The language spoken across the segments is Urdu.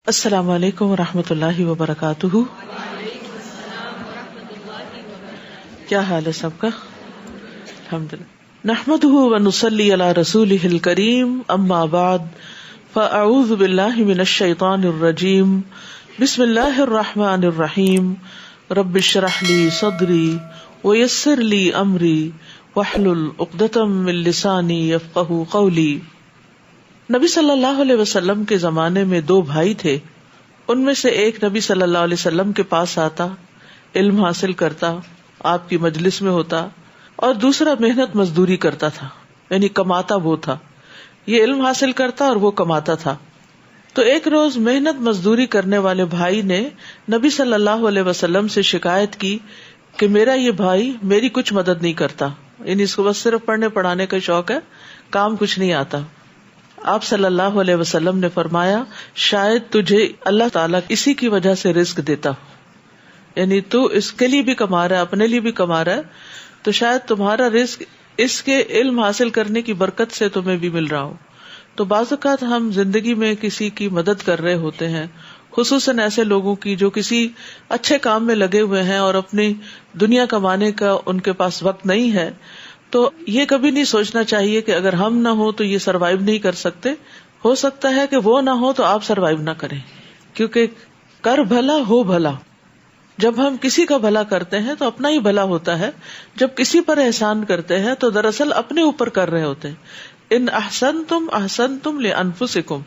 السلام علیکم ورحمۃ اللہ وبرکاتہ. کیا حال ہے سب کا؟ الحمدللہ. نحمده ونصلی علی رسولہ الکریم. اما بعد فاعوذ باللہ من الشیطان الرجیم. بسم اللہ الرحمن الرحیم. رب اشرح لی صدری ویسر لی امری واحلل عقدۃ من لسانی یفقہوا قولی. نبی صلی اللہ علیہ وسلم کے زمانے میں دو بھائی تھے. ان میں سے ایک نبی صلی اللہ علیہ وسلم کے پاس آتا، علم حاصل کرتا، آپ کی مجلس میں ہوتا، اور دوسرا محنت مزدوری کرتا تھا، یعنی کماتا وہ تھا. یہ علم حاصل کرتا اور وہ کماتا تھا. تو ایک روز محنت مزدوری کرنے والے بھائی نے نبی صلی اللہ علیہ وسلم سے شکایت کی کہ میرا یہ بھائی میری کچھ مدد نہیں کرتا، یعنی اس کو بس صرف پڑھنے پڑھانے کا شوق ہے، کام کچھ نہیں آتا. آپ صلی اللہ علیہ وسلم نے فرمایا شاید تجھے اللہ تعالیٰ اسی کی وجہ سے رزق دیتا ہو، یعنی تو اس کے لیے بھی کما رہا ہے، اپنے لیے بھی کما رہا ہے، تو شاید تمہارا رزق اس کے علم حاصل کرنے کی برکت سے تمہیں بھی مل رہا ہو. تو بعض اوقات ہم زندگی میں کسی کی مدد کر رہے ہوتے ہیں، خصوصاً ایسے لوگوں کی جو کسی اچھے کام میں لگے ہوئے ہیں اور اپنی دنیا کمانے کا ان کے پاس وقت نہیں ہے. تو یہ کبھی نہیں سوچنا چاہیے کہ اگر ہم نہ ہو تو یہ سروائیو نہیں کر سکتے. ہو سکتا ہے کہ وہ نہ ہو تو آپ سروائیو نہ کریں، کیونکہ کر بھلا ہو بھلا. جب ہم کسی کا بھلا کرتے ہیں تو اپنا ہی بھلا ہوتا ہے. جب کسی پر احسان کرتے ہیں تو دراصل اپنے اوپر کر رہے ہوتے ہیں. ان احسنتم احسنتم لانفسکم.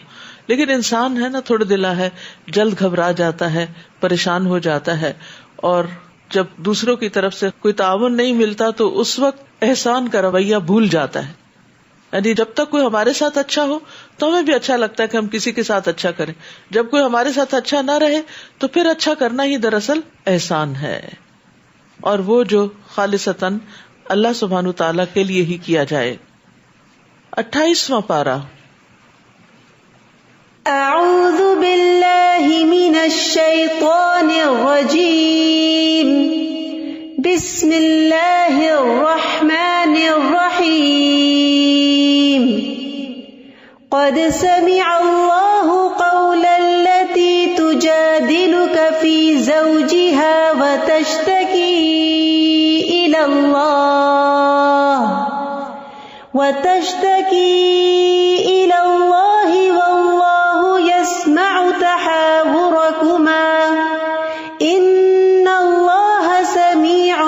لیکن انسان ہے نا، تھوڑا دلا ہے، جلد گھبرا جاتا ہے، پریشان ہو جاتا ہے، اور جب دوسروں کی طرف سے کوئی تعاون نہیں ملتا تو اس وقت احسان کا رویہ بھول جاتا ہے. یعنی جب تک کوئی ہمارے ساتھ اچھا ہو تو ہمیں بھی اچھا لگتا ہے کہ ہم کسی کے ساتھ اچھا کریں. جب کوئی ہمارے ساتھ اچھا نہ رہے تو پھر اچھا کرنا ہی دراصل احسان ہے، اور وہ جو خالصتاً اللہ سبحانہ تعالیٰ کے لیے ہی کیا جائے. 28واں پارہ. اعوذ باللہ من الشیطان الرجیم. بسم اللہ الرحمن الرحیم. قد سمع اللہ قول التي تجادلك في زوجها وتشتكي إلى الله والله يسمع تحاوركما إن الله سميع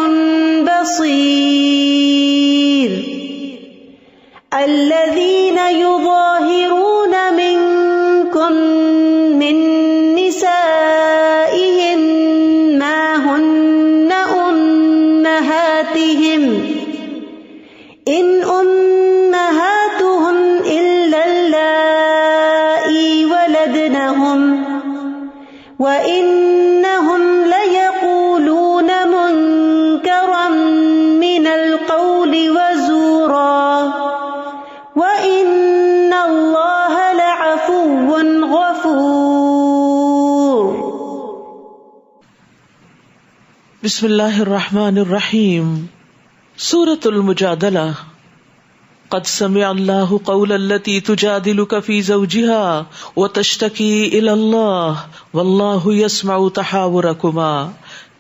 بصير. الذين يظاهرون منكم من نسائهم ما هن أمهاتهم إن أمهاتهم إلا اللائي ولدنهم وإنهم ليقولون منكرا من القول وزورا وَإِنَّ اللَّهَ لَعَفُوٌّ غَفُورٌ. بسم اللہ الرحمن الرحیم. سورۃ المجادلہ. قد سمع اللہ قول التي تجادلك في زوجها وتشتكي إلى الله والله يسمع تحاوركما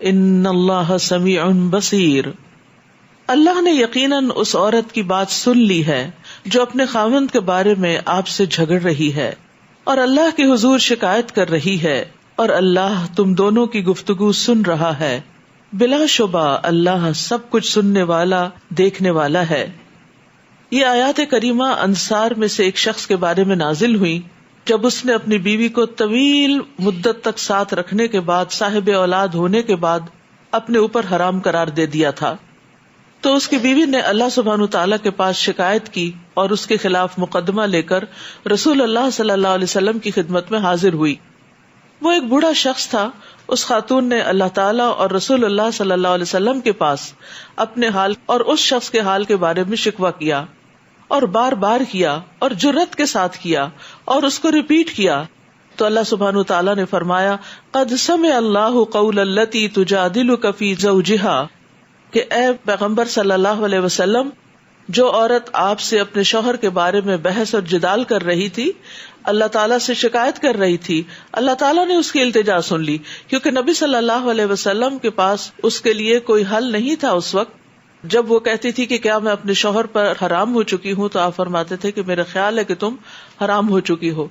إن الله سميع بصير. اللہ نے یقیناً اس عورت کی بات سن لی ہے جو اپنے خاوند کے بارے میں آپ سے جھگڑ رہی ہے اور اللہ کے حضور شکایت کر رہی ہے، اور اللہ تم دونوں کی گفتگو سن رہا ہے. بلا شبہ اللہ سب کچھ سننے والا، دیکھنے والا ہے. یہ آیات کریمہ انصار میں سے ایک شخص کے بارے میں نازل ہوئی جب اس نے اپنی بیوی کو طویل مدت تک ساتھ رکھنے کے بعد، صاحب اولاد ہونے کے بعد، اپنے اوپر حرام قرار دے دیا تھا. تو اس کی بیوی نے اللہ سبحانہ تعالیٰ کے پاس شکایت کی اور اس کے خلاف مقدمہ لے کر رسول اللہ صلی اللہ علیہ وسلم کی خدمت میں حاضر ہوئی. وہ ایک بوڑھا شخص تھا. اس خاتون نے اللہ تعالیٰ اور رسول اللہ صلی اللہ علیہ وسلم کے پاس اپنے حال اور اس شخص کے حال کے بارے میں شکوہ کیا، اور بار بار کیا اور جرت کے ساتھ کیا اور اس کو ریپیٹ کیا. تو اللہ سبحانہ تعالیٰ نے فرمایا قد سمع اللہ قول التی تجادلک فی زوجہا، کہ اے پیغمبر صلی اللہ علیہ وسلم، جو عورت آپ سے اپنے شوہر کے بارے میں بحث اور جدال کر رہی تھی، اللہ تعالیٰ سے شکایت کر رہی تھی، اللہ تعالیٰ نے اس کی التجا سن لی، کیونکہ نبی صلی اللہ علیہ وسلم کے پاس اس کے لیے کوئی حل نہیں تھا اس وقت. جب وہ کہتی تھی کہ کیا میں اپنے شوہر پر حرام ہو چکی ہوں، تو آپ فرماتے تھے کہ میرا خیال ہے کہ تم حرام ہو چکی ہو.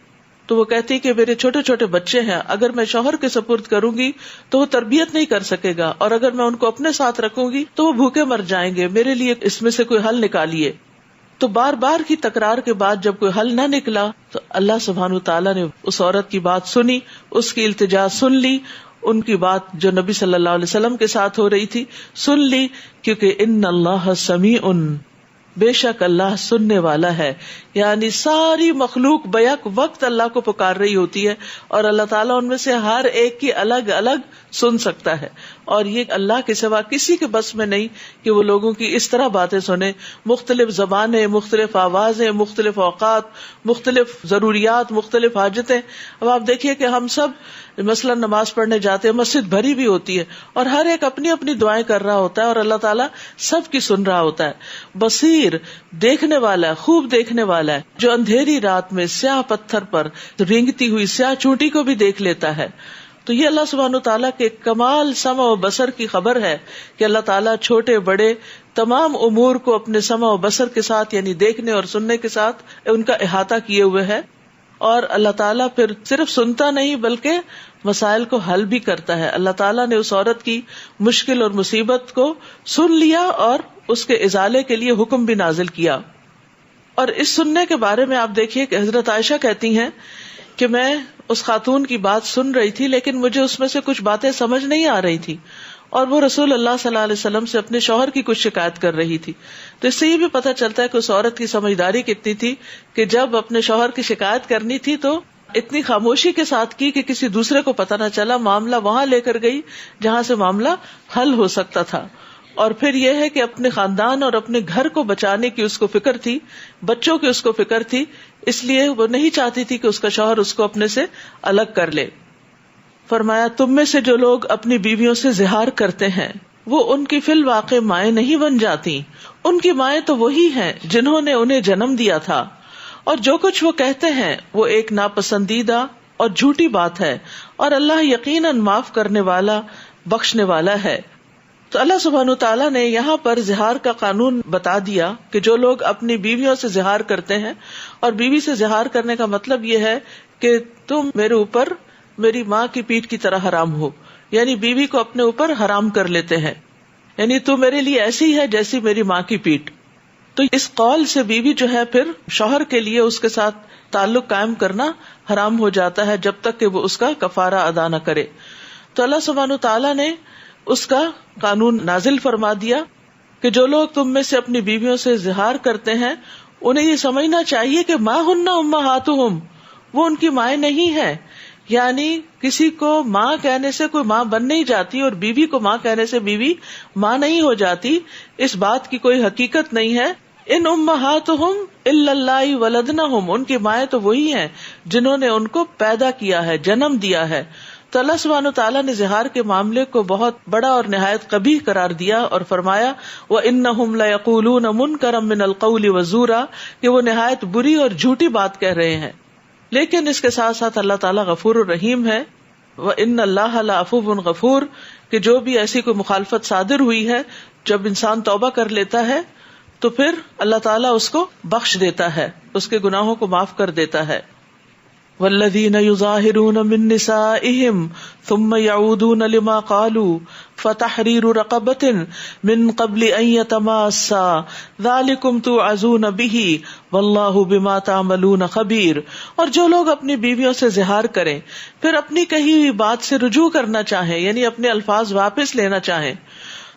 تو وہ کہتی کہ میرے چھوٹے چھوٹے بچے ہیں، اگر میں شوہر کے سپرد کروں گی تو وہ تربیت نہیں کر سکے گا، اور اگر میں ان کو اپنے ساتھ رکھوں گی تو وہ بھوکے مر جائیں گے، میرے لیے اس میں سے کوئی حل نکالیے. تو بار بار کی تکرار کے بعد جب کوئی حل نہ نکلا تو اللہ سبحانہ تعالیٰ نے اس عورت کی بات سنی، اس کی التجا سن لی، ان کی بات جو نبی صلی اللہ علیہ وسلم کے ساتھ ہو رہی تھی سن لی، کیونکہ ان اللہ سمیع، بے شک اللہ سننے والا ہے. یعنی ساری مخلوق بیک وقت اللہ کو پکار رہی ہوتی ہے، اور اللہ تعالیٰ ان میں سے ہر ایک کی الگ الگ سن سکتا ہے. اور یہ اللہ کے سوا کسی کے بس میں نہیں کہ وہ لوگوں کی اس طرح باتیں سنے، مختلف زبانیں، مختلف آوازیں، مختلف اوقات، مختلف ضروریات، مختلف حاجتیں. اب آپ دیکھیے کہ ہم سب مثلا نماز پڑھنے جاتے ہیں، مسجد بھری بھی ہوتی ہے، اور ہر ایک اپنی اپنی دعائیں کر رہا ہوتا ہے، اور اللہ تعالیٰ سب کی سن رہا ہوتا ہے. بصیر، دیکھنے والا ہے، خوب دیکھنے والا ہے، جو اندھیری رات میں سیاہ پتھر پر رینگتی ہوئی سیاہ چونٹی کو بھی دیکھ لیتا ہے. تو یہ اللہ سبحانہ تعالیٰ کے کمال سمع و بصر کی خبر ہے کہ اللہ تعالیٰ چھوٹے بڑے تمام امور کو اپنے سمع و بصر کے ساتھ، یعنی دیکھنے اور سننے کے ساتھ ان کا احاطہ کیے ہوئے ہے. اور اللہ تعالیٰ پھر صرف سنتا نہیں بلکہ مسائل کو حل بھی کرتا ہے. اللہ تعالیٰ نے اس عورت کی مشکل اور مصیبت کو سن لیا اور اس کے ازالے کے لیے حکم بھی نازل کیا. اور اس سننے کے بارے میں آپ دیکھیے کہ حضرت عائشہ کہتی ہیں کہ میں اس خاتون کی بات سن رہی تھی، لیکن مجھے اس میں سے کچھ باتیں سمجھ نہیں آ رہی تھی، اور وہ رسول اللہ صلی اللہ علیہ وسلم سے اپنے شوہر کی کچھ شکایت کر رہی تھی. تو اس سے یہ بھی پتہ چلتا ہے کہ اس عورت کی سمجھداری کتنی تھی کہ جب اپنے شوہر کی شکایت کرنی تھی تو اتنی خاموشی کے ساتھ کی کہ کسی دوسرے کو پتہ نہ چلا، معاملہ وہاں لے کر گئی جہاں سے معاملہ حل ہو سکتا تھا. اور پھر یہ ہے کہ اپنے خاندان اور اپنے گھر کو بچانے کی اس کو فکر تھی، بچوں کی اس کو فکر تھی، اس لیے وہ نہیں چاہتی تھی کہ اس کا شوہر اس کو اپنے سے الگ کر لے. فرمایا تم میں سے جو لوگ اپنی بیویوں سے زہار کرتے ہیں وہ ان کی فی الواقع مائیں نہیں بن جاتی، ان کی مائیں تو وہی ہیں جنہوں نے انہیں جنم دیا تھا، اور جو کچھ وہ کہتے ہیں وہ ایک ناپسندیدہ اور جھوٹی بات ہے، اور اللہ یقیناً معاف کرنے والا بخشنے والا ہے. تو اللہ سبحانہ تعالیٰ نے یہاں پر زہار کا قانون بتا دیا کہ جو لوگ اپنی بیویوں سے زہار کرتے ہیں، اور بیوی سے زہار کرنے کا مطلب یہ ہے کہ تم میرے اوپر میری ماں کی پیٹھ کی طرح حرام ہو، یعنی بیوی کو اپنے اوپر حرام کر لیتے ہیں، یعنی تو میرے لیے ایسی ہے جیسی میری ماں کی پیٹھ. تو اس قول سے بیوی جو ہے پھر شوہر کے لیے اس کے ساتھ تعلق قائم کرنا حرام ہو جاتا ہے جب تک کہ وہ اس کا کفارہ ادا نہ کرے. تو اللہ سبحانہ تعالیٰ نے اس کا قانون نازل فرما دیا کہ جو لوگ تم میں سے اپنی بیویوں سے زہار کرتے ہیں انہیں یہ سمجھنا چاہیے کہ ما ہن امہاتہم، وہ ان کی مائیں نہیں ہیں. یعنی کسی کو ماں کہنے سے کوئی ماں بن نہیں جاتی، اور بیوی کو ماں کہنے سے بیوی ماں نہیں ہو جاتی، اس بات کی کوئی حقیقت نہیں ہے. ان امہاتہم الا اللہ ولدنہم، ان کی مائیں تو وہی ہیں جنہوں نے ان کو پیدا کیا ہے، جنم دیا ہے. تو اللہ سبحانہ تعالیٰ نے زہار کے معاملے کو بہت بڑا اور نہایت قبیح قرار دیا اور فرمایا وَإِنَّهُمْ لَيَقُولُونَ مُنْكَرًا مِنَ الْقَوْلِ وَزُورًا، کہ وہ نہایت بری اور جھوٹی بات کہہ رہے ہیں. لیکن اس کے ساتھ ساتھ اللہ تعالیٰ غفور الرحیم ہے. وَإِنَّ اللَّهَ لَعَفُوٌّ غَفُورٌ، کہ جو بھی ایسی کوئی مخالفت صادر ہوئی ہے، جب انسان توبہ کر لیتا ہے تو پھر اللہ تعالیٰ اس کو بخش دیتا ہے، اس کے گناہوں کو معاف کر دیتا ہے. والذین یظاہرون من نسائہم ثم یعودون لما قالوا فتحریر رقبۃ من قبل ان یتماسا ذالکم توعظون بہ واللہ بما تعملون خبیر. اور جو لوگ اپنی بیویوں سے زہار کریں پھر اپنی کہی ہوئی بات سے رجوع کرنا چاہیں، یعنی اپنے الفاظ واپس لینا چاہیں،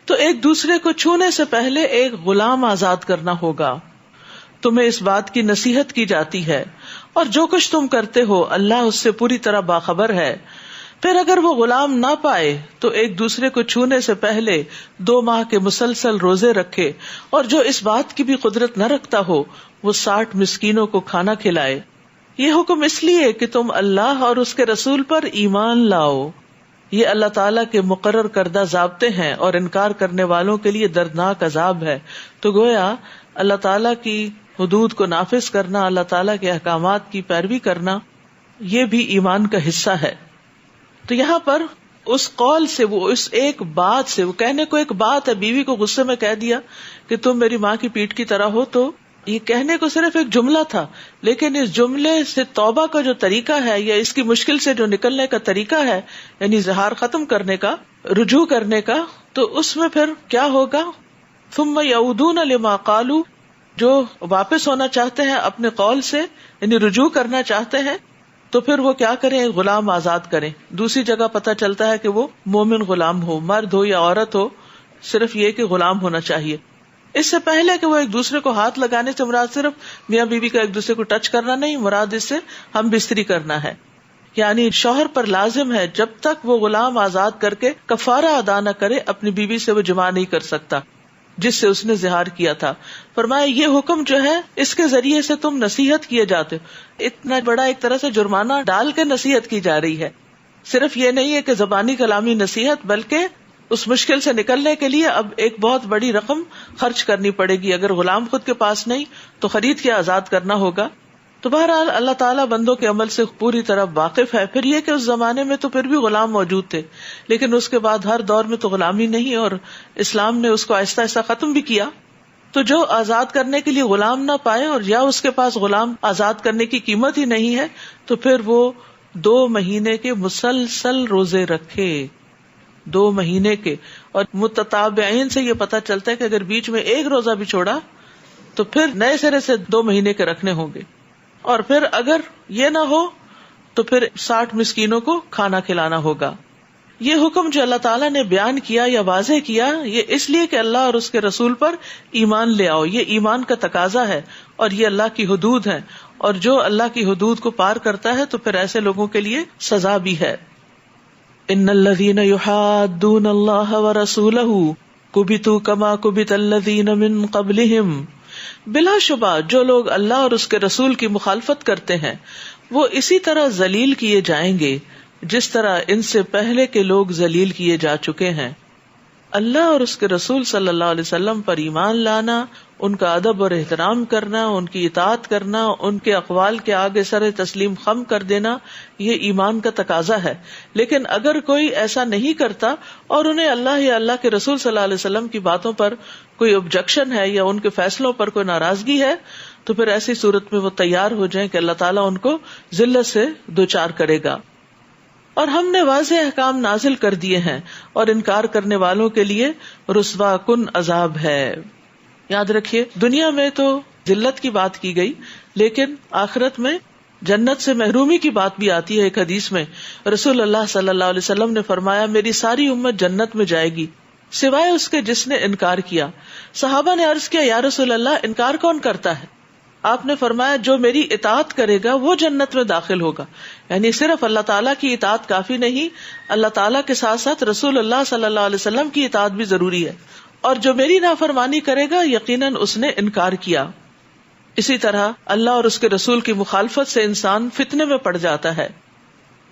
تو ایک دوسرے کو چھونے سے پہلے ایک غلام آزاد کرنا ہوگا. تمہیں اس بات کی نصیحت کی جاتی ہے، اور جو کچھ تم کرتے ہو اللہ اس سے پوری طرح باخبر ہے. پھر اگر وہ غلام نہ پائے تو ایک دوسرے کو چھونے سے پہلے 2 ماہ کے مسلسل روزے رکھے، اور جو اس بات کی بھی قدرت نہ رکھتا ہو وہ 60 مسکینوں کو کھانا کھلائے. یہ حکم اس لیے کہ تم اللہ اور اس کے رسول پر ایمان لاؤ. یہ اللہ تعالیٰ کے مقرر کردہ ضابطے ہیں اور انکار کرنے والوں کے لیے دردناک عذاب ہے. تو گویا اللہ تعالیٰ کی حدود کو نافذ کرنا، اللہ تعالیٰ کے احکامات کی پیروی کرنا، یہ بھی ایمان کا حصہ ہے. تو یہاں پر اس قول سے، وہ اس ایک بات سے، وہ کہنے کو ایک بات ہے، بیوی کو غصے میں کہہ دیا کہ تم میری ماں کی پیٹھ کی طرح ہو، تو یہ کہنے کو صرف ایک جملہ تھا، لیکن اس جملے سے توبہ کا جو طریقہ ہے یا اس کی مشکل سے جو نکلنے کا طریقہ ہے، یعنی اظہار ختم کرنے کا، رجوع کرنے کا، تو اس میں پھر کیا ہوگا؟ ثم یعودون لما قالوا، جو واپس ہونا چاہتے ہیں اپنے قول سے، یعنی رجوع کرنا چاہتے ہیں، تو پھر وہ کیا کریں؟ غلام آزاد کریں. دوسری جگہ پتہ چلتا ہے کہ وہ مومن غلام ہو، مرد ہو یا عورت ہو، صرف یہ کہ غلام ہونا چاہیے. اس سے پہلے کہ وہ ایک دوسرے کو ہاتھ لگانے سے مراد صرف میاں بیوی کا ایک دوسرے کو ٹچ کرنا نہیں، مراد اس سے ہم بستری کرنا ہے. یعنی شوہر پر لازم ہے جب تک وہ غلام آزاد کر کے کفارہ ادا نہ کرے، اپنی بیوی سے وہ جماع نہیں کر سکتا جس سے اس نے زہار کیا تھا. فرمایا یہ حکم جو ہے اس کے ذریعے سے تم نصیحت کیے جاتے ہو. اتنا بڑا ایک طرح سے جرمانہ ڈال کے نصیحت کی جا رہی ہے. صرف یہ نہیں ہے کہ زبانی کلامی نصیحت، بلکہ اس مشکل سے نکلنے کے لیے اب ایک بہت بڑی رقم خرچ کرنی پڑے گی. اگر غلام خود کے پاس نہیں تو خرید کے آزاد کرنا ہوگا. تو بہرحال اللہ تعالیٰ بندوں کے عمل سے پوری طرح واقف ہے. پھر یہ کہ اس زمانے میں تو پھر بھی غلام موجود تھے، لیکن اس کے بعد ہر دور میں تو غلامی نہیں، اور اسلام نے اس کو آہستہ آہستہ ختم بھی کیا. تو جو آزاد کرنے کے لیے غلام نہ پائے، اور یا اس کے پاس غلام آزاد کرنے کی قیمت ہی نہیں ہے، تو پھر وہ 2 مہینے کے مسلسل روزے رکھے. 2 مہینے کے. اور متتابعین سے یہ پتہ چلتا ہے کہ اگر بیچ میں ایک روزہ بھی چھوڑا تو پھر نئے سرے سے 2 مہینے کے رکھنے ہوں گے. اور پھر اگر یہ نہ ہو تو پھر 60 مسکینوں کو کھانا کھلانا ہوگا. یہ حکم جو اللہ تعالیٰ نے بیان کیا یا واضح کیا، یہ اس لیے کہ اللہ اور اس کے رسول پر ایمان لے آؤ. یہ ایمان کا تقاضا ہے، اور یہ اللہ کی حدود ہے، اور جو اللہ کی حدود کو پار کرتا ہے تو پھر ایسے لوگوں کے لیے سزا بھی ہے. ان الذین یحادون اللہ ورسولہ کبتوا کما کبت الذین من قبلہم. بلا شبہ جو لوگ اللہ اور اس کے رسول کی مخالفت کرتے ہیں وہ اسی طرح ذلیل کیے جائیں گے جس طرح ان سے پہلے کے لوگ ذلیل کیے جا چکے ہیں. اللہ اور اس کے رسول صلی اللہ علیہ وسلم پر ایمان لانا، ان کا ادب اور احترام کرنا، ان کی اطاعت کرنا، ان کے اقوال کے آگے سر تسلیم خم کر دینا، یہ ایمان کا تقاضا ہے. لیکن اگر کوئی ایسا نہیں کرتا اور انہیں اللہ یا اللہ کے رسول صلی اللہ علیہ وسلم کی باتوں پر کوئی آبجیکشن ہے یا ان کے فیصلوں پر کوئی ناراضگی ہے، تو پھر ایسی صورت میں وہ تیار ہو جائیں کہ اللہ تعالیٰ ان کو ذلت سے دوچار کرے گا. اور ہم نے واضح احکام نازل کر دیے ہیں، اور انکار کرنے والوں کے لیے رسوا کن عذاب ہے. یاد رکھیے دنیا میں تو ذلت کی بات کی گئی، لیکن آخرت میں جنت سے محرومی کی بات بھی آتی ہے. ایک حدیث میں رسول اللہ صلی اللہ علیہ وسلم نے فرمایا میری ساری امت جنت میں جائے گی سوائے اس کے جس نے انکار کیا. صحابہ نے عرض کیا یا رسول اللہ انکار کون کرتا ہے؟ آپ نے فرمایا جو میری اطاعت کرے گا وہ جنت میں داخل ہوگا. یعنی صرف اللہ تعالیٰ کی اطاعت کافی نہیں، اللہ تعالیٰ کے ساتھ ساتھ رسول اللہ صلی اللہ علیہ وسلم کی اطاعت بھی ضروری ہے. اور جو میری نافرمانی کرے گا یقیناً اس نے انکار کیا. اسی طرح اللہ اور اس کے رسول کی مخالفت سے انسان فتنے میں پڑ جاتا ہے.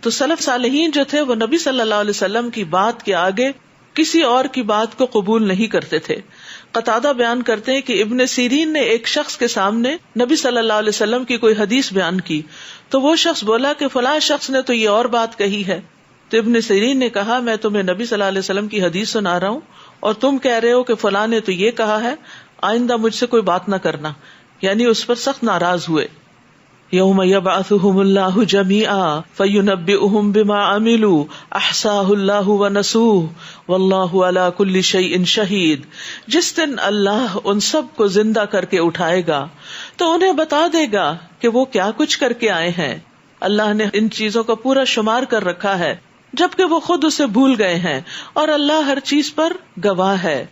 تو سلف صالحین جو تھے وہ نبی صلی اللہ علیہ وسلم کی بات کے آگے کسی اور کی بات کو قبول نہیں کرتے تھے. قتادہ بیان کرتے ہیں کہ ابن سیرین نے ایک شخص کے سامنے نبی صلی اللہ علیہ وسلم کی کوئی حدیث بیان کی تو وہ شخص بولا کہ فلاں شخص نے تو یہ اور بات کہی ہے. تو ابن سیرین نے کہا میں تمہیں نبی صلی اللہ علیہ وسلم کی حدیث سنا رہا ہوں اور تم کہہ رہے ہو کہ فلاں نے تو یہ کہا ہے، آئندہ مجھ سے کوئی بات نہ کرنا. یعنی اس پر سخت ناراض ہوئے. یوم یبعثہم اللہ جمیعا فینبئہم بما عملوا احصاہ اللہ ونسوہ واللہ علی کل شیء شہید. جس دن اللہ ان سب کو زندہ کر کے اٹھائے گا تو انہیں بتا دے گا کہ وہ کیا کچھ کر کے آئے ہیں. اللہ نے ان چیزوں کا پورا شمار کر رکھا ہے جبکہ وہ خود اسے بھول گئے ہیں، اور اللہ ہر چیز پر گواہ ہے.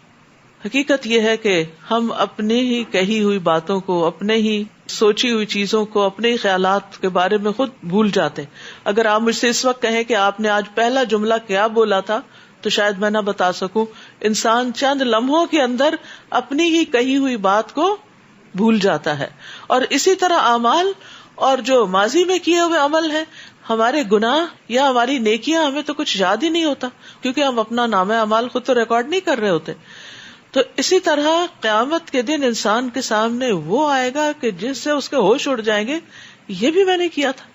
حقیقت یہ ہے کہ ہم اپنی ہی کہی ہوئی باتوں کو، اپنے ہی سوچی ہوئی چیزوں کو، اپنے ہی خیالات کے بارے میں خود بھول جاتے. اگر آپ مجھ سے اس وقت کہیں کہ آپ نے آج پہلا جملہ کیا بولا تھا تو شاید میں نہ بتا سکوں. انسان چند لمحوں کے اندر اپنی ہی کہی ہوئی بات کو بھول جاتا ہے. اور اسی طرح اعمال اور جو ماضی میں کیے ہوئے عمل ہیں، ہمارے گناہ یا ہماری نیکیاں، ہمیں تو کچھ یاد ہی نہیں ہوتا کیونکہ ہم اپنا نامہ اعمال خود تو ریکارڈ نہیں کر رہے ہوتے. تو اسی طرح قیامت کے دن انسان کے سامنے وہ آئے گا کہ جس سے اس کے ہوش اڑ جائیں گے، یہ بھی میں نے کیا تھا،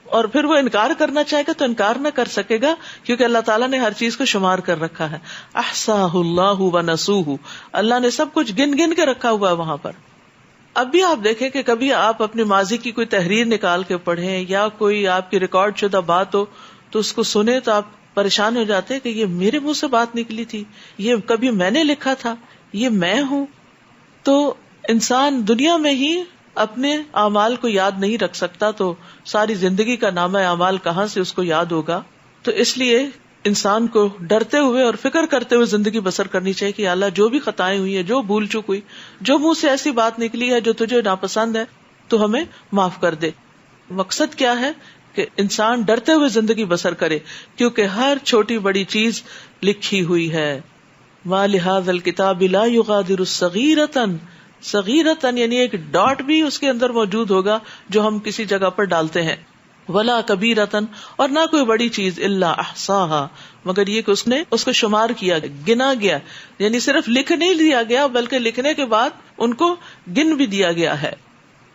اور پھر وہ انکار کرنا چاہے گا تو انکار نہ کر سکے گا، کیونکہ اللہ تعالیٰ نے ہر چیز کو شمار کر رکھا ہے. احصاہ اللہ ونسوہ، اللہ نے سب کچھ گن گن کے رکھا ہوا ہے وہاں پر. اب بھی آپ دیکھیں کہ کبھی آپ اپنی ماضی کی کوئی تحریر نکال کے پڑھیں یا کوئی آپ کی ریکارڈ شدہ بات ہو تو اس کو سنیں تو آپ پریشان ہو جاتے کہ یہ میرے منہ سے بات نکلی تھی، یہ کبھی میں نے لکھا تھا، یہ میں ہوں. تو انسان دنیا میں ہی اپنے اعمال کو یاد نہیں رکھ سکتا تو ساری زندگی کا نامہ اعمال کہاں سے اس کو یاد ہوگا. تو اس لیے انسان کو ڈرتے ہوئے اور فکر کرتے ہوئے زندگی بسر کرنی چاہیے کہ اللہ جو بھی خطائیں ہوئی ہیں، جو بھول چک ہوئی، جو منہ سے ایسی بات نکلی ہے جو تجھے ناپسند ہے تو ہمیں معاف کر دے. مقصد کیا ہے کہ انسان ڈرتے ہوئے زندگی بسر کرے، کیونکہ ہر چھوٹی بڑی چیز لکھی ہوئی ہے. ما لہذا الکتاب لا یغادر صغیرۃ، صغیرۃ یعنی ایک ڈاٹ بھی اس کے اندر موجود ہوگا جو ہم کسی جگہ پر ڈالتے ہیں، ولا کبیرۃ اور نہ کوئی بڑی چیز الا احصاہا مگر یہ کہ اس نے اس کو شمار کیا، گنا گیا، یعنی صرف لکھ نہیں دیا گیا بلکہ لکھنے کے بعد ان کو گن بھی دیا گیا ہے.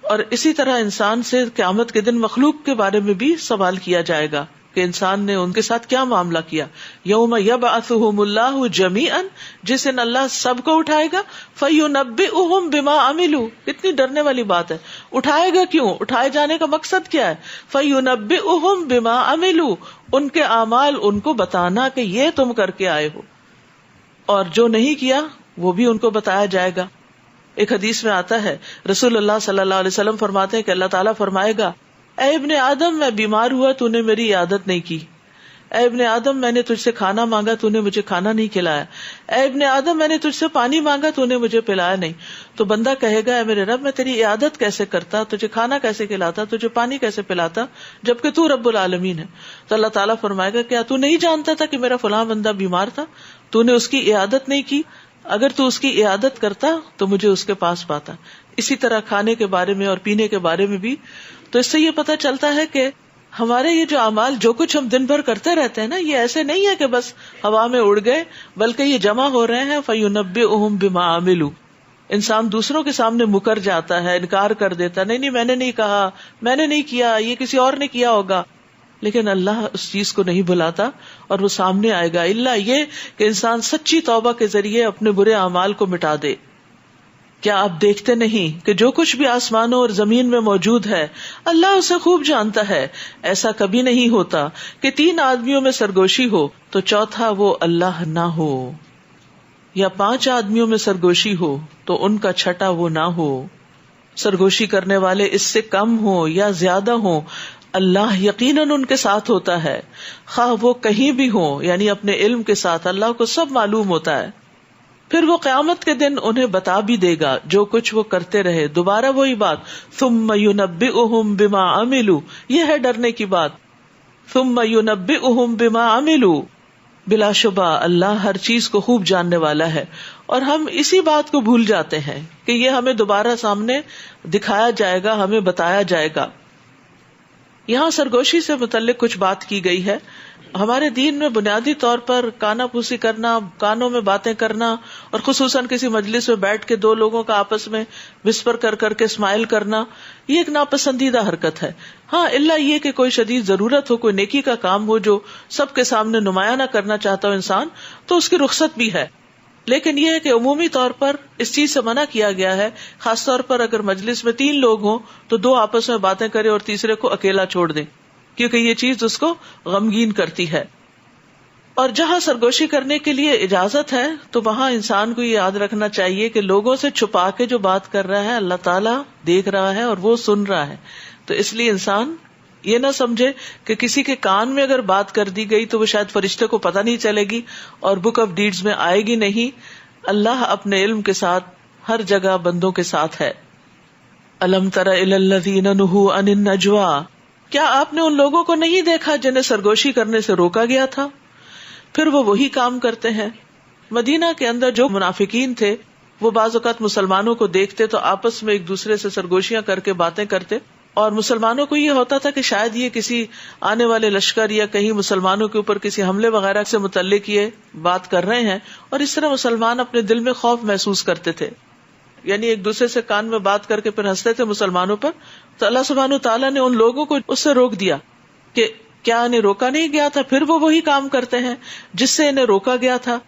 اور اسی طرح انسان سے قیامت کے دن مخلوق کے بارے میں بھی سوال کیا جائے گا کہ انسان نے ان کے ساتھ کیا معاملہ کیا. یوم یبعثہم اللہ جمیعا، جس دن اللہ سب کو اٹھائے گا، فینبئہم بما عملوا. کتنی ڈرنے والی بات ہے، اٹھائے گا کیوں، اٹھائے جانے کا مقصد کیا ہے؟ فینبئہم بما عملوا، ان کے اعمال ان کو بتانا کہ یہ تم کر کے آئے ہو، اور جو نہیں کیا وہ بھی ان کو بتایا جائے گا. ایک حدیث میں آتا ہے رسول اللہ صلی اللہ علیہ وسلم فرماتے ہیں کہ اللہ تعالیٰ فرمائے گا، اے ابن آدم میں بیمار ہوا تو نے میری عیادت نہیں کی، اے ابن آدم میں نے تجھ سے کھانا مانگا تو نے مجھے کھانا نہیں کھلایا، اے ابن آدم میں نے تجھ سے پانی مانگا تو نے مجھے پلایا نہیں. تو بندہ کہے گا، اے میرے رب میں تیری عیادت کیسے کرتا، تجھے کھانا کیسے کھلاتا، تجھے پانی کیسے پلاتا جبکہ تو رب العالمین ہے. تو اللہ تعالیٰ فرمائے گا، کیا تو نہیں جانتا تھا کہ میرا فلاں بندہ بیمار تھا، تو نے اس کی عیادت نہیں کی؟ اگر تو اس کی عیادت کرتا تو مجھے اس کے پاس پاتا. اسی طرح کھانے کے بارے میں اور پینے کے بارے میں بھی. تو اس سے یہ پتہ چلتا ہے کہ ہمارے یہ جو اعمال جو کچھ ہم دن بھر کرتے رہتے ہیں نا، یہ ایسے نہیں ہے کہ بس ہوا میں اڑ گئے، بلکہ یہ جمع ہو رہے ہیں. فَيُنَبِّئُهُم بِمَا عَمِلُوا. انسان دوسروں کے سامنے مکر جاتا ہے، انکار کر دیتا ہے، نہیں میں نے نہیں کہا، میں نے نہیں کیا، یہ کسی اور نے کیا ہوگا. لیکن اللہ اس چیز کو نہیں بھلاتا اور وہ سامنے آئے گا، الا یہ کہ انسان سچی توبہ کے ذریعے اپنے برے اعمال کو مٹا دے. کیا آپ دیکھتے نہیں کہ جو کچھ بھی آسمانوں اور زمین میں موجود ہے اللہ اسے خوب جانتا ہے. ایسا کبھی نہیں ہوتا کہ 3 آدمیوں میں سرگوشی ہو تو چوتھا وہ اللہ نہ ہو، یا 5 آدمیوں میں سرگوشی ہو تو ان کا چھٹا وہ نہ ہو. سرگوشی کرنے والے اس سے کم ہو یا زیادہ ہو، اللہ یقیناً ان کے ساتھ ہوتا ہے، خواہ وہ کہیں بھی ہو، یعنی اپنے علم کے ساتھ. اللہ کو سب معلوم ہوتا ہے. پھر وہ قیامت کے دن انہیں بتا بھی دے گا جو کچھ وہ کرتے رہے. دوبارہ وہی بات، ثم ينبئهم بما عملوا، یہ ہے ڈرنے کی بات. ثم ينبئهم بما عملوا، بلا شبہ اللہ ہر چیز کو خوب جاننے والا ہے. اور ہم اسی بات کو بھول جاتے ہیں کہ یہ ہمیں دوبارہ سامنے دکھایا جائے گا، ہمیں بتایا جائے گا. یہاں سرگوشی سے متعلق کچھ بات کی گئی ہے. ہمارے دین میں بنیادی طور پر کانا پوسی کرنا، کانوں میں باتیں کرنا، اور خصوصاً کسی مجلس میں بیٹھ کے 2 لوگوں کا آپس میں وسپر کر کر کے اسمائل کرنا، یہ ایک ناپسندیدہ حرکت ہے. ہاں الا یہ کہ کوئی شدید ضرورت ہو، کوئی نیکی کا کام ہو جو سب کے سامنے نمایاں نہ کرنا چاہتا ہو انسان، تو اس کی رخصت بھی ہے. لیکن یہ ہے کہ عمومی طور پر اس چیز سے منع کیا گیا ہے. خاص طور پر اگر مجلس میں 3 لوگ ہوں تو 2 آپس میں باتیں کرے اور تیسرے کو اکیلا چھوڑ دیں، کیونکہ یہ چیز اس کو غمگین کرتی ہے. اور جہاں سرگوشی کرنے کے لیے اجازت ہے تو وہاں انسان کو یہ یاد رکھنا چاہیے کہ لوگوں سے چھپا کے جو بات کر رہا ہے اللہ تعالیٰ دیکھ رہا ہے اور وہ سن رہا ہے. تو اس لیے انسان یہ نہ سمجھے کہ کسی کے کان میں اگر بات کر دی گئی تو وہ شاید فرشتے کو پتہ نہیں چلے گی اور بک آف ڈیڈز میں آئے گی. نہیں، اللہ اپنے علم کے ساتھ ہر جگہ بندوں کے ساتھ ہے. الم تر الی الذین نہوا عن النجوی، کیا آپ نے ان لوگوں کو نہیں دیکھا جنہیں سرگوشی کرنے سے روکا گیا تھا؟ پھر وہ وہی کام کرتے ہیں. مدینہ کے اندر جو منافقین تھے وہ بعض اوقات مسلمانوں کو دیکھتے تو آپس میں ایک دوسرے سے سرگوشیاں کر کے باتیں کرتے اور مسلمانوں کو یہ ہوتا تھا کہ شاید یہ کسی آنے والے لشکر یا کہیں مسلمانوں کے اوپر کسی حملے وغیرہ سے متعلق یہ بات کر رہے ہیں، اور اس طرح مسلمان اپنے دل میں خوف محسوس کرتے تھے، یعنی ایک دوسرے سے کان میں بات کر کے پھر ہنستے تھے مسلمانوں پر. تو اللہ سبحانہ وتعالیٰ نے ان لوگوں کو اس سے روک دیا کہ کیا انہیں روکا نہیں گیا تھا، پھر وہ وہی کام کرتے ہیں جس سے انہیں روکا گیا تھا.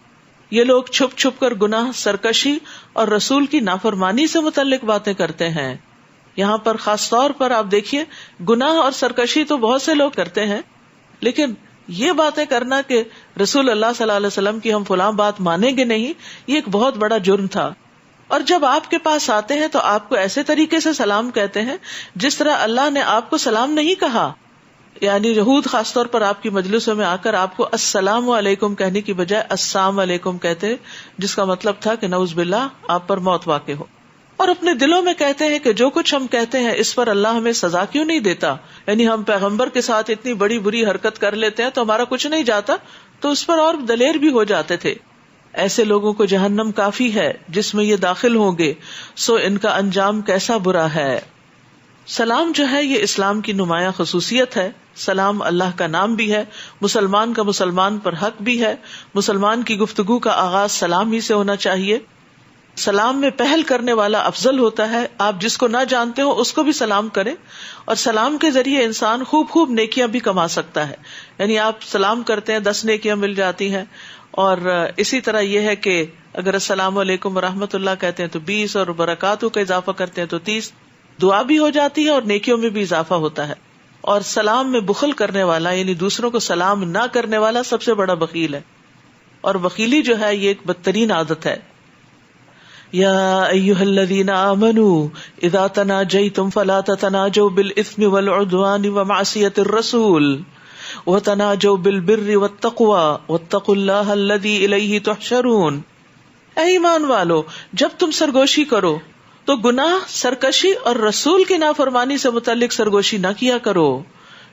یہ لوگ چھپ چھپ کر گناہ، سرکشی اور رسول کی نافرمانی سے متعلق باتیں کرتے ہیں. یہاں پر خاص طور پر آپ دیکھیے، گناہ اور سرکشی تو بہت سے لوگ کرتے ہیں، لیکن یہ باتیں کرنا کہ رسول اللہ صلی اللہ علیہ وسلم کی ہم فلاں بات مانیں گے نہیں، یہ ایک بہت بڑا جرم تھا. اور جب آپ کے پاس آتے ہیں تو آپ کو ایسے طریقے سے سلام کہتے ہیں جس طرح اللہ نے آپ کو سلام نہیں کہا. یعنی یہود خاص طور پر آپ کی مجلسوں میں آ کر آپ کو السلام علیکم کہنے کی بجائے السلام علیکم کہتے، جس کا مطلب تھا کہ نعوذ باللہ آپ پر موت واقع ہو. اور اپنے دلوں میں کہتے ہیں کہ جو کچھ ہم کہتے ہیں اس پر اللہ ہمیں سزا کیوں نہیں دیتا، یعنی ہم پیغمبر کے ساتھ اتنی بڑی بری حرکت کر لیتے ہیں تو ہمارا کچھ نہیں جاتا، تو اس پر اور دلیر بھی ہو جاتے تھے. ایسے لوگوں کو جہنم کافی ہے جس میں یہ داخل ہوں گے، سو ان کا انجام کیسا برا ہے. سلام جو ہے یہ اسلام کی نمایاں خصوصیت ہے. سلام اللہ کا نام بھی ہے، مسلمان کا مسلمان پر حق بھی ہے. مسلمان کی گفتگو کا آغاز سلام ہی سے ہونا چاہیے. سلام میں پہل کرنے والا افضل ہوتا ہے. آپ جس کو نہ جانتے ہو اس کو بھی سلام کریں، اور سلام کے ذریعے انسان خوب نیکیاں بھی کما سکتا ہے. یعنی آپ سلام کرتے ہیں 10 نیکیاں مل جاتی ہیں، اور اسی طرح یہ ہے کہ اگر السلام علیکم ورحمۃ اللہ کہتے ہیں تو 20، اور برکاتہ کا اضافہ کرتے ہیں تو 30. دعا بھی ہو جاتی ہے اور نیکیوں میں بھی اضافہ ہوتا ہے. اور سلام میں بخل کرنے والا، یعنی دوسروں کو سلام نہ کرنے والا سب سے بڑا بخیل ہے. اور بخیلی جو ہے یہ ایک بدترین عادت ہے. یا ایھا الذین آمنوا اذا تناجیتم فلا تتناجوا بالاثم والعدوان ومعصیۃ الرسول وتناجوا بالبر والتقوى واتقوا اللہ الذی الیہ تحشرون. اے ایمان والو، جب تم سرگوشی کرو تو گناہ، سرکشی اور رسول کی نافرمانی سے متعلق سرگوشی نہ کیا کرو.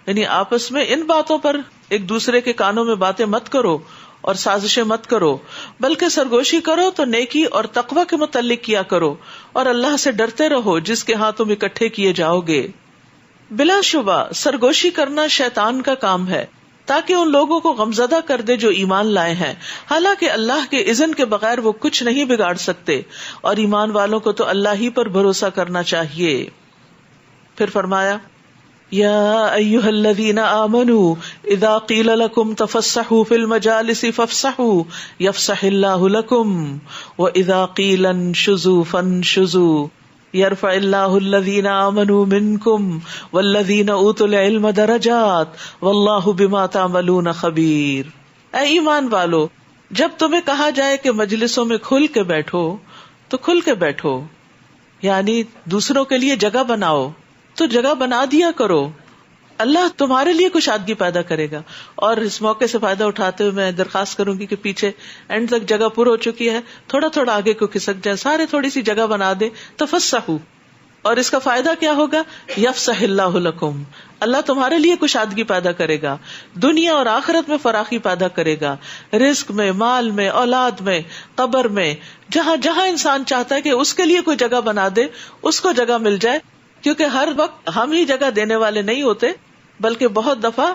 یعنی آپس میں ان باتوں پر ایک دوسرے کے کانوں میں باتیں مت کرو اور سازشیں مت کرو، بلکہ سرگوشی کرو تو نیکی اور تقوی کے متعلق کیا کرو، اور اللہ سے ڈرتے رہو جس کے ہاں تم اکٹھے کیے جاؤ گے. بلا شبہ سرگوشی کرنا شیطان کا کام ہے تاکہ ان لوگوں کو غمزدہ کر دے جو ایمان لائے ہیں، حالانکہ اللہ کے اذن کے بغیر وہ کچھ نہیں بگاڑ سکتے، اور ایمان والوں کو تو اللہ ہی پر بھروسہ کرنا چاہیے. پھر فرمایا یا ایھا الذین آمنوا اذا قیل لکم تفسحوا فی المجالس فافسحوا یفسح اللہ لکم واذا قیل انشزوا فانشزوا یرفع اللہ الذین آمنوا منکم والذین اوتوا العلم درجات واللہ بما تعملون خبیر. اے ایمان والو، جب تمہیں کہا جائے کہ مجلسوں میں کھل کے بیٹھو تو کھل کے بیٹھو، یعنی دوسروں کے لیے جگہ بناؤ تو جگہ بنا دیا کرو. اللہ تمہارے لیے کشادگی پیدا کرے گا. اور اس موقع سے فائدہ اٹھاتے ہوئے میں درخواست کروں گی کہ پیچھے اینڈ تک جگہ پر ہو چکی ہے، تھوڑا تھوڑا آگے کو کھسک جائے، سارے تھوڑی سی جگہ بنا دے. تفسحوا، اور اس کا فائدہ کیا ہوگا؟ یفسح اللہ لکم، اللہ تمہارے لیے کشادگی پیدا کرے گا، دنیا اور آخرت میں فراخی پیدا کرے گا، رزق میں، مال میں، اولاد میں، قبر میں، جہاں جہاں انسان چاہتا ہے کہ اس کے لیے کوئی جگہ بنا دے اس کو جگہ مل جائے. کیونکہ ہر وقت ہم ہی جگہ دینے والے نہیں ہوتے، بلکہ بہت دفعہ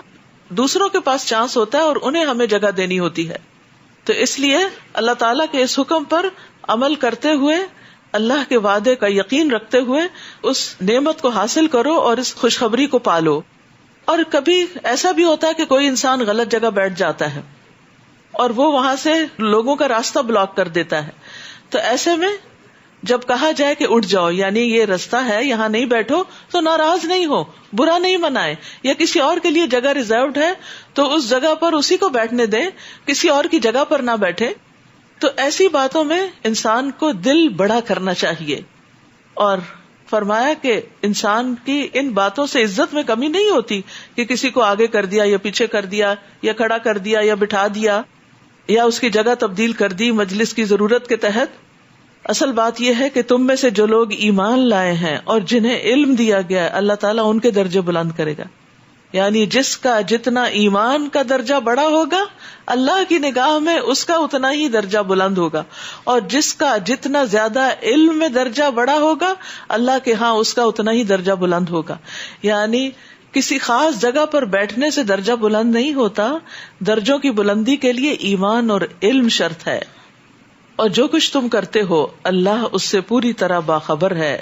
دوسروں کے پاس چانس ہوتا ہے اور انہیں ہمیں جگہ دینی ہوتی ہے. تو اس لیے اللہ تعالیٰ کے اس حکم پر عمل کرتے ہوئے، اللہ کے وعدے کا یقین رکھتے ہوئے اس نعمت کو حاصل کرو اور اس خوشخبری کو پالو. اور کبھی ایسا بھی ہوتا ہے کہ کوئی انسان غلط جگہ بیٹھ جاتا ہے اور وہ وہاں سے لوگوں کا راستہ بلاک کر دیتا ہے. تو ایسے میں جب کہا جائے کہ اٹھ جاؤ، یعنی یہ راستہ ہے یہاں نہیں بیٹھو، تو ناراض نہیں ہو، برا نہیں منائے، یا کسی اور کے لیے جگہ ریزروڈ ہے تو اس جگہ پر اسی کو بیٹھنے دیں، کسی اور کی جگہ پر نہ بیٹھے. تو ایسی باتوں میں انسان کو دل بڑا کرنا چاہیے. اور فرمایا کہ انسان کی ان باتوں سے عزت میں کمی نہیں ہوتی کہ کسی کو آگے کر دیا یا پیچھے کر دیا یا کھڑا کر دیا یا بٹھا دیا یا اس کی جگہ تبدیل کر دی مجلس کی ضرورت کے تحت. اصل بات یہ ہے کہ تم میں سے جو لوگ ایمان لائے ہیں اور جنہیں علم دیا گیا ہے، اللہ تعالیٰ ان کے درجے بلند کرے گا. یعنی جس کا جتنا ایمان کا درجہ بڑا ہوگا اللہ کی نگاہ میں اس کا اتنا ہی درجہ بلند ہوگا، اور جس کا جتنا زیادہ علم میں درجہ بڑا ہوگا اللہ کے ہاں اس کا اتنا ہی درجہ بلند ہوگا. یعنی کسی خاص جگہ پر بیٹھنے سے درجہ بلند نہیں ہوتا، درجوں کی بلندی کے لیے ایمان اور علم شرط ہے. اور جو کچھ تم کرتے ہو اللہ اس سے پوری طرح باخبر ہے.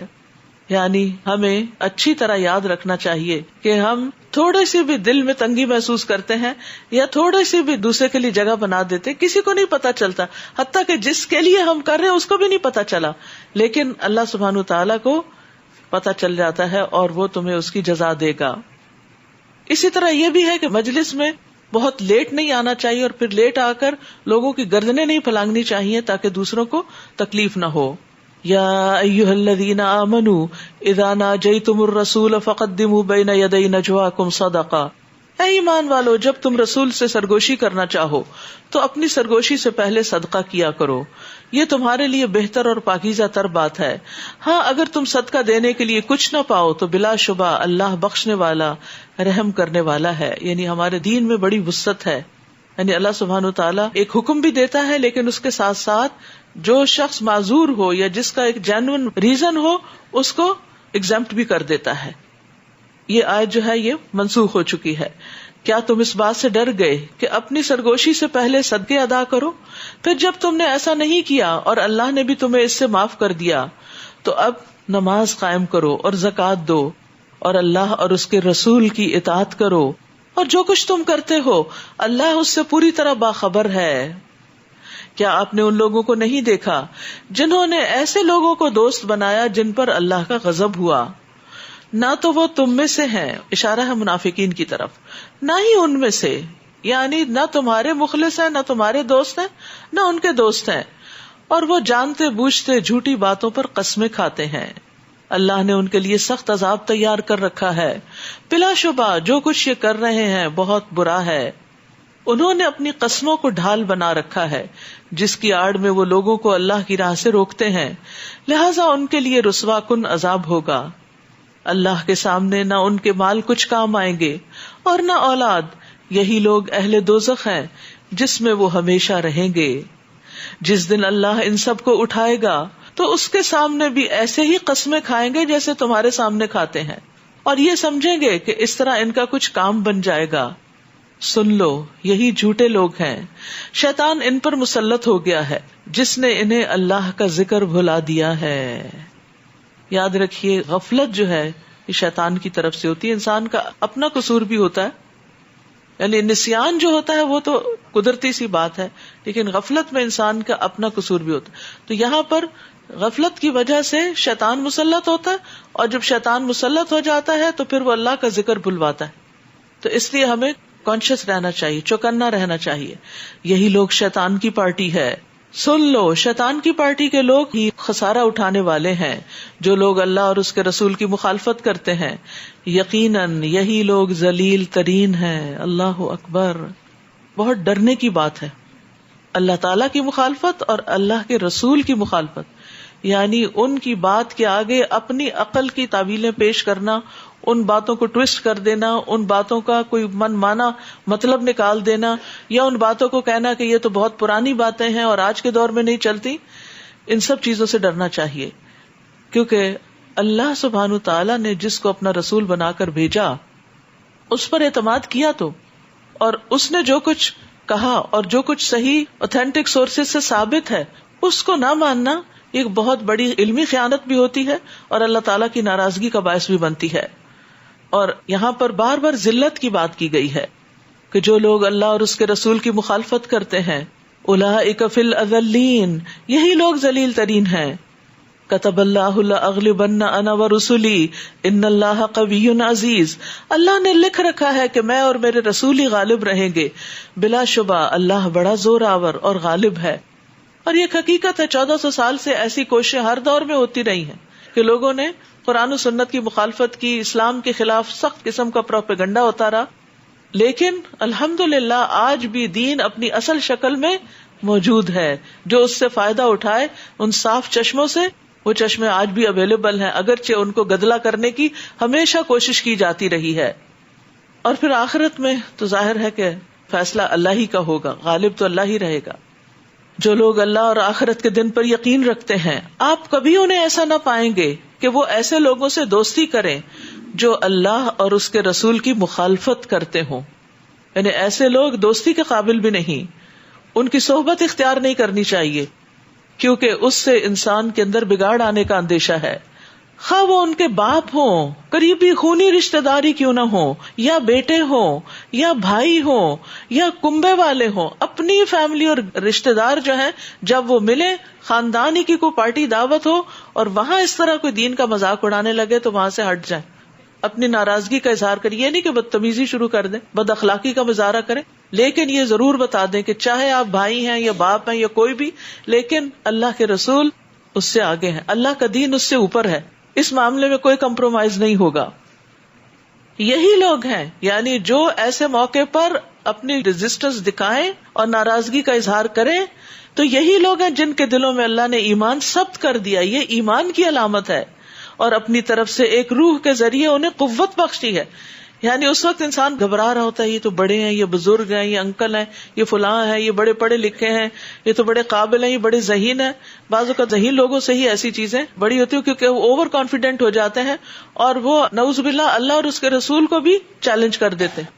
یعنی ہمیں اچھی طرح یاد رکھنا چاہیے کہ ہم تھوڑی سی بھی دل میں تنگی محسوس کرتے ہیں یا تھوڑی سی بھی دوسرے کے لیے جگہ بنا دیتے، کسی کو نہیں پتا چلتا، حتیٰ کہ جس کے لیے ہم کر رہے ہیں اس کو بھی نہیں پتا چلا، لیکن اللہ سبحانہ تعالیٰ کو پتا چل جاتا ہے اور وہ تمہیں اس کی جزا دے گا. اسی طرح یہ بھی ہے کہ مجلس میں بہت لیٹ نہیں آنا چاہیے اور پھر لیٹ آ کر لوگوں کی گردنیں نہیں پھلانگنی چاہیے تاکہ دوسروں کو تکلیف نہ ہو. یا ایھا الذین آمنوا اذا ناجیتم الرسول فقدموا بین یدی نجواکم صدقہ، اے ایمان والو جب تم رسول سے سرگوشی کرنا چاہو تو اپنی سرگوشی سے پہلے صدقہ کیا کرو، یہ تمہارے لیے بہتر اور پاکیزہ تر بات ہے. ہاں اگر تم صدقہ دینے کے لیے کچھ نہ پاؤ تو بلا شبہ اللہ بخشنے والا رحم کرنے والا ہے. یعنی ہمارے دین میں بڑی وسعت ہے. یعنی اللہ سبحانہ تعالیٰ ایک حکم بھی دیتا ہے لیکن اس کے ساتھ ساتھ جو شخص معذور ہو یا جس کا ایک جینوئن ریزن ہو اس کو ایگزمپٹ بھی کر دیتا ہے. یہ آیت جو ہے یہ منسوخ ہو چکی ہے. کیا تم اس بات سے ڈر گئے کہ اپنی سرگوشی سے پہلے صدقے ادا کرو، پھر جب تم نے ایسا نہیں کیا اور اللہ نے بھی تمہیں اس سے معاف کر دیا تو اب نماز قائم کرو اور زکوٰۃ دو اور اللہ اور اس کے رسول کی اطاعت کرو، اور جو کچھ تم کرتے ہو اللہ اس سے پوری طرح باخبر ہے. کیا آپ نے ان لوگوں کو نہیں دیکھا جنہوں نے ایسے لوگوں کو دوست بنایا جن پر اللہ کا غضب ہوا؟ نہ تو وہ تم میں سے ہیں، اشارہ ہے منافقین کی طرف، نہ ہی ان میں سے، یعنی نہ تمہارے مخلص ہیں، نہ تمہارے دوست ہیں، نہ ان کے دوست ہیں، اور وہ جانتے بوجھتے جھوٹی باتوں پر قسمیں کھاتے ہیں. اللہ نے ان کے لیے سخت عذاب تیار کر رکھا ہے. بلا شبہ جو کچھ یہ کر رہے ہیں بہت برا ہے. انہوں نے اپنی قسموں کو ڈھال بنا رکھا ہے جس کی آڑ میں وہ لوگوں کو اللہ کی راہ سے روکتے ہیں، لہذا ان کے لیے رسوا کن عذاب ہوگا. اللہ کے سامنے نہ ان کے مال کچھ کام آئیں گے اور نہ اولاد. یہی لوگ اہل دوزخ ہیں جس میں وہ ہمیشہ رہیں گے. جس دن اللہ ان سب کو اٹھائے گا تو اس کے سامنے بھی ایسے ہی قسمیں کھائیں گے جیسے تمہارے سامنے کھاتے ہیں، اور یہ سمجھیں گے کہ اس طرح ان کا کچھ کام بن جائے گا. سن لو یہی جھوٹے لوگ ہیں، شیطان ان پر مسلط ہو گیا ہے جس نے انہیں اللہ کا ذکر بھلا دیا ہے. یاد رکھیے غفلت جو ہے یہ شیطان کی طرف سے ہوتی ہے. انسان کا اپنا قصور بھی ہوتا ہے، یعنی نسیان جو ہوتا ہے وہ تو قدرتی سی بات ہے، لیکن غفلت میں انسان کا اپنا قصور بھی ہوتا ہے. تو یہاں پر غفلت کی وجہ سے شیطان مسلط ہوتا ہے، اور جب شیطان مسلط ہو جاتا ہے تو پھر وہ اللہ کا ذکر بھلواتا ہے. تو اس لیے ہمیں کانشیس رہنا چاہیے، چوکنا رہنا چاہیے. یہی لوگ شیطان کی پارٹی ہے. سن لو شیطان کی پارٹی کے لوگ ہی خسارہ اٹھانے والے ہیں جو لوگ اللہ اور اس کے رسول کی مخالفت کرتے ہیں. یقیناً یہی لوگ ذلیل ترین ہیں. اللہ اکبر، بہت ڈرنے کی بات ہے. اللہ تعالیٰ کی مخالفت اور اللہ کے رسول کی مخالفت، یعنی ان کی بات کے آگے اپنی عقل کی تعویلیں پیش کرنا، ان باتوں کو ٹویسٹ کر دینا، ان باتوں کا کوئی من مانا مطلب نکال دینا، یا ان باتوں کو کہنا کہ یہ تو بہت پرانی باتیں ہیں اور آج کے دور میں نہیں چلتی. ان سب چیزوں سے ڈرنا چاہیے، کیونکہ اللہ سبحانہ تعالیٰ نے جس کو اپنا رسول بنا کر بھیجا اس پر اعتماد کیا تو، اور اس نے جو کچھ کہا اور جو کچھ صحیح اوتھینٹک سورسز سے ثابت ہے اس کو نہ ماننا ایک بہت بڑی علمی خیانت بھی ہوتی ہے اور اللہ تعالیٰ کی ناراضگی کا باعث بھی بنتی ہے. اور یہاں پر بار بار ذلت کی بات کی گئی ہے کہ جو لوگ اللہ اور اس کے رسول کی مخالفت کرتے ہیں اولئک فی الاذلین، یہی لوگ ذلیل ترین ہیں. کتب اللہ لاغلبن انا ورسلی ان اللہ قوی عزیز، اللہ نے لکھ رکھا ہے کہ میں اور میرے رسول ہی غالب رہیں گے. بلا شبہ اللہ بڑا زور آور اور غالب ہے. اور یہ حقیقت ہے، 1400 سال سے ایسی کوششیں ہر دور میں ہوتی رہی ہیں کہ لوگوں نے قرآن و سنت کی مخالفت کی، اسلام کے خلاف سخت قسم کا پروپیگنڈا ہوتا رہا، لیکن الحمدللہ آج بھی دین اپنی اصل شکل میں موجود ہے. جو اس سے فائدہ اٹھائے ان صاف چشموں سے، وہ چشمے آج بھی اویلیبل ہیں، اگرچہ ان کو گدلا کرنے کی ہمیشہ کوشش کی جاتی رہی ہے. اور پھر آخرت میں تو ظاہر ہے کہ فیصلہ اللہ ہی کا ہوگا، غالب تو اللہ ہی رہے گا. جو لوگ اللہ اور آخرت کے دن پر یقین رکھتے ہیں، آپ کبھی انہیں ایسا نہ پائیں گے کہ وہ ایسے لوگوں سے دوستی کریں جو اللہ اور اس کے رسول کی مخالفت کرتے ہوں. یعنی ایسے لوگ دوستی کے قابل بھی نہیں، ان کی صحبت اختیار نہیں کرنی چاہیے، کیونکہ اس سے انسان کے اندر بگاڑ آنے کا اندیشہ ہے. خواہ وہ ان کے باپ ہوں، قریبی خونی رشتہ داری کیوں نہ ہو، یا بیٹے ہوں یا بھائی ہوں یا کنبے والے ہوں، اپنی فیملی اور رشتہ دار جو ہیں جب وہ ملے، خاندانی کی کوئی پارٹی دعوت ہو اور وہاں اس طرح کوئی دین کا مذاق اڑانے لگے تو وہاں سے ہٹ جائیں، اپنی ناراضگی کا اظہار کریں. یہ نہیں کہ بدتمیزی شروع کر دیں، بد اخلاقی کا مظاہرہ کریں، لیکن یہ ضرور بتا دیں کہ چاہے آپ بھائی ہیں یا باپ ہیں یا کوئی بھی، لیکن اللہ کے رسول اس سے آگے ہیں، اللہ کا دین اس سے اوپر ہے، اس معاملے میں کوئی کمپرومائز نہیں ہوگا. یہی لوگ ہیں یعنی جو ایسے موقع پر اپنی ریزسٹنس دکھائیں اور ناراضگی کا اظہار کریں، تو یہی لوگ ہیں جن کے دلوں میں اللہ نے ایمان ثبت کر دیا. یہ ایمان کی علامت ہے، اور اپنی طرف سے ایک روح کے ذریعے انہیں قوت بخشی ہے. یعنی اس وقت انسان گھبرا رہا ہوتا ہے، یہ تو بڑے ہیں، یہ بزرگ ہیں، یہ انکل ہیں، یہ فلاں ہیں، یہ بڑے پڑھے لکھے ہیں، یہ تو بڑے قابل ہیں، یہ بڑے ذہین ہیں. بعض اوقات ذہین لوگوں سے ہی ایسی چیزیں بڑی ہوتی ہیں کیونکہ وہ اوور کانفیڈنٹ ہو جاتے ہیں اور وہ نعوذ باللہ اللہ اور اس کے رسول کو بھی چیلنج کر دیتے ہیں،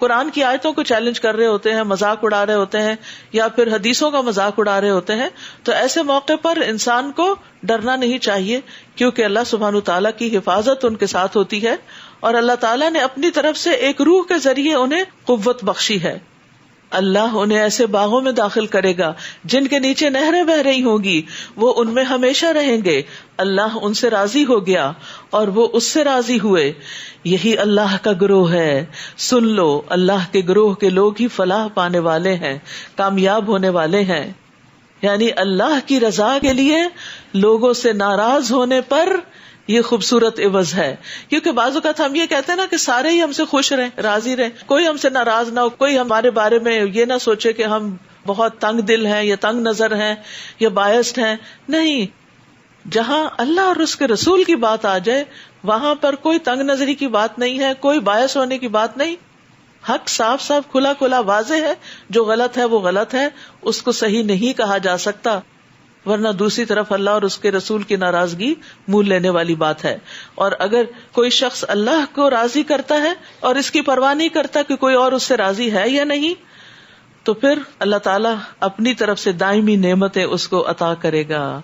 قرآن کی آیتوں کو چیلنج کر رہے ہوتے ہیں، مذاق اڑا رہے ہوتے ہیں یا پھر حدیثوں کا مذاق اڑا رہے ہوتے ہیں. تو ایسے موقع پر انسان کو ڈرنا نہیں چاہیے، کیونکہ اللہ سبحانہ تعالیٰ کی حفاظت ان کے ساتھ ہوتی ہے اور اللہ تعالیٰ نے اپنی طرف سے ایک روح کے ذریعے انہیں قوت بخشی ہے. اللہ انہیں ایسے باغوں میں داخل کرے گا جن کے نیچے نہریں بہ رہی ہوں گی، وہ ان میں ہمیشہ رہیں گے. اللہ ان سے راضی ہو گیا اور وہ اس سے راضی ہوئے. یہی اللہ کا گروہ ہے. سن لو، اللہ کے گروہ کے لوگ ہی فلاح پانے والے ہیں، کامیاب ہونے والے ہیں. یعنی اللہ کی رضا کے لیے لوگوں سے ناراض ہونے پر یہ خوبصورت عوض ہے. کیونکہ بعض اوقات ہم یہ کہتے ہیں نا کہ سارے ہی ہم سے خوش رہیں، راضی رہیں، کوئی ہم سے ناراض نہ ہو، کوئی ہمارے بارے میں یہ نہ سوچے کہ ہم بہت تنگ دل ہیں یا تنگ نظر ہیں یا بائسڈ ہیں. نہیں، جہاں اللہ اور اس کے رسول کی بات آ جائے وہاں پر کوئی تنگ نظری کی بات نہیں ہے، کوئی باعث ہونے کی بات نہیں. حق صاف صاف کھلا کھلا واضح ہے، جو غلط ہے وہ غلط ہے، اس کو صحیح نہیں کہا جا سکتا. ورنہ دوسری طرف اللہ اور اس کے رسول کی ناراضگی مول لینے والی بات ہے. اور اگر کوئی شخص اللہ کو راضی کرتا ہے اور اس کی پرواہ نہیں کرتا کہ کوئی اور اس سے راضی ہے یا نہیں، تو پھر اللہ تعالیٰ اپنی طرف سے دائمی نعمتیں اس کو عطا کرے گا.